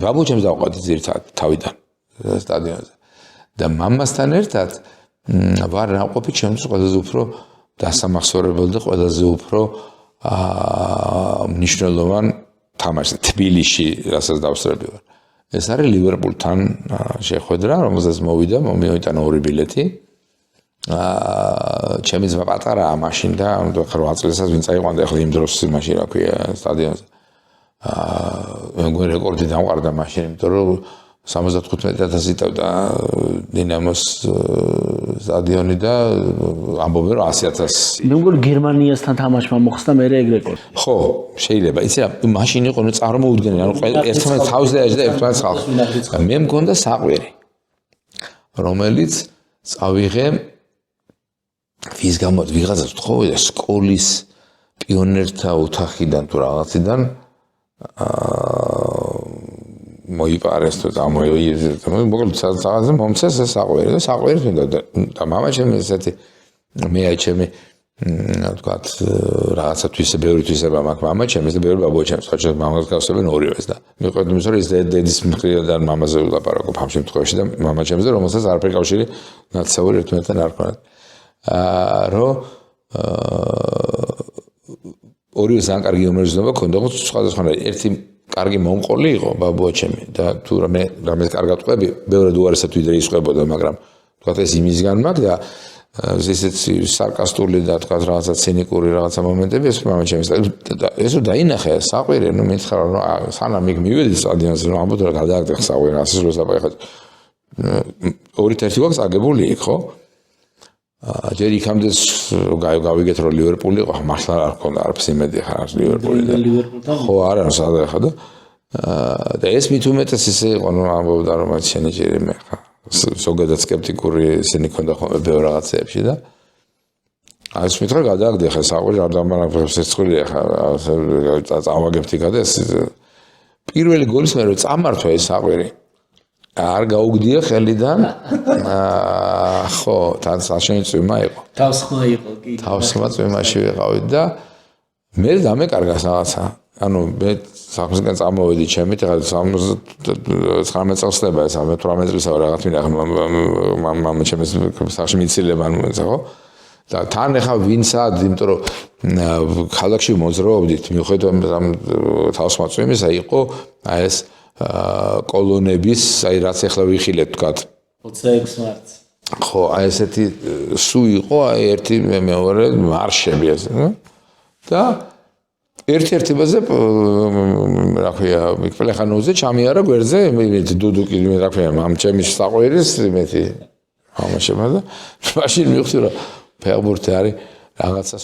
ბაბუჩემს დავყვეთ ძირითადად თავიდან სტადიონზე. და მამასთან ერთად ვარ ნაყოფი ჩემთვის ყველაზე უფრო დასამახსოვრებელი და ყველაზე უფრო მნიშვნელოვან თამაშს თბილისში, რასაც დავსწრები ვარ. ეს არის ლივერპულთან შეხვედრა, რომელზეც მომიტანა 2 ბილეთი. ჩემი ძმა პატარაა მაშინ და 8 წელსაც ვინ წაიყვანდა ახლა იმ დროს მაშინ რა ქვია სტადიონზე. მე რეკორდი დამყარდა მაშინ, იმიტომ რომ 75,000 იტევდა დინამოს სტადიონი და ამბობენ რომ 100,000. მე მგონი გერმანიასთან თამაშმა მოხსნა მე ეგ რეკორდი. ხო, შეიძლება. იცი რა, მაშინ იყო ნუ წარმოუდგენელი, ანუ ერთმანეთს თავზე დაეჯდა ერთმანეთს ხალხს. მე მქონდა საყვირი, რომელიც წავიღე ვის გამო ვიღაცა თხოვდა სკოლის პიონერთა ოთახიდან თუ რაღაციდან მოიპარეს თუ მოკლედ რაღაცა მომცეს ეს საყვირი და საყვირი თუნდა და მამა ჩემი ესეთი მე აი ჩემი თქვათ რაღაცა თვისე ბევრი თვისება მაქვს მამა ჩემს და ბევრი ბაბუა ჩემს ხოჭო მამას გავსებენ ორივეს და მიყვარდა იმის რომ ეს დედის მხრიდან მამაზე ვლაპარაკობ ამ შემთხვევაში და მამა ჩემზე რომელსაც არაფერი კავშირი ნაცნობი ერთმანეთთან არ ქონდა რომ ორივე ძალიან კარგი უმერძნება ქონდა ხო სხვადასხვა ერთი კარგი მომყოლი იყო ბაბუა ჩემი და თუ რამეს კარგად ყვები ბევრად უარესად ვიდრე ისყვებოდა მაგრამ თქვათ ეს იმისგან მაქვს და ესეც სარკასტული და თქვათ რაღაცა ცინიკური რაღაცა მომენტები ეს მამა ჩემის და ესო დაინახე საყვირი ნუ მითხრა რომ სანამ იქ მივედი სტადიონზე რომ ამბობ რა გადააგდე საყვირი ასე რომ საფეხად 2-1 გვაქვს აგებული იქ ხო ჯერ იქამდე გავიგეთ რომ ლივერპული იყო მართლა არ ქონდა არაფერს იმედი ხარ ლივერპული და ხო არა სადაა ხა და ეს მით უმეტეს ისე იყო რომ ამბობდა რომ შენი ჯერ მე ხა ზოგადად სკეპტიკური ისინი ქონდა ხოლმე ბევრ რაღაცებში და ეს მითხრა გადააგდე ხა საყვირი არ დამანაფრებს ცხვირია ხა წავაგებთ იქა და ეს პირველი გოლის მე რომ წამართვა ეს საყვირი არ გაუგდია ხელიდან ხო თან საშენი წვიმა იყო თავსხმა იყო კი თავსხმა წვიმაში ვიყავით და მე დამეკარგა რაღაცა ანუ მე საქმისგან წამოვედი ჩემით ახლა 19 წელს ხდება ეს 18 წელსაა რაღაც მინახე მამა ჩემს სახში მიცილება ანუ ხო და თან ახლა ვინცად იმიტომ რომ ქალაქში მოძრაობდით მიუხედავად ამ თავსხმა წვიმისა იყო აი ეს კოლონების, აი რაც ახლა ვიხილეთ თქვათ 26 მარტს. ხო, აი ესეთი სუ იყო, აი ერთი მეორე მარშები ეს, და ერთ-ერთებაზე რა ქვია, მიკვლეხანოზე ჩამიარა გვერდზე, დუდუკი რა ქვია, ამ ჩემი საყვირის მეტი ამაშება და მაშინ მივხვდი რომ ფეხბურთი არის რაღაცა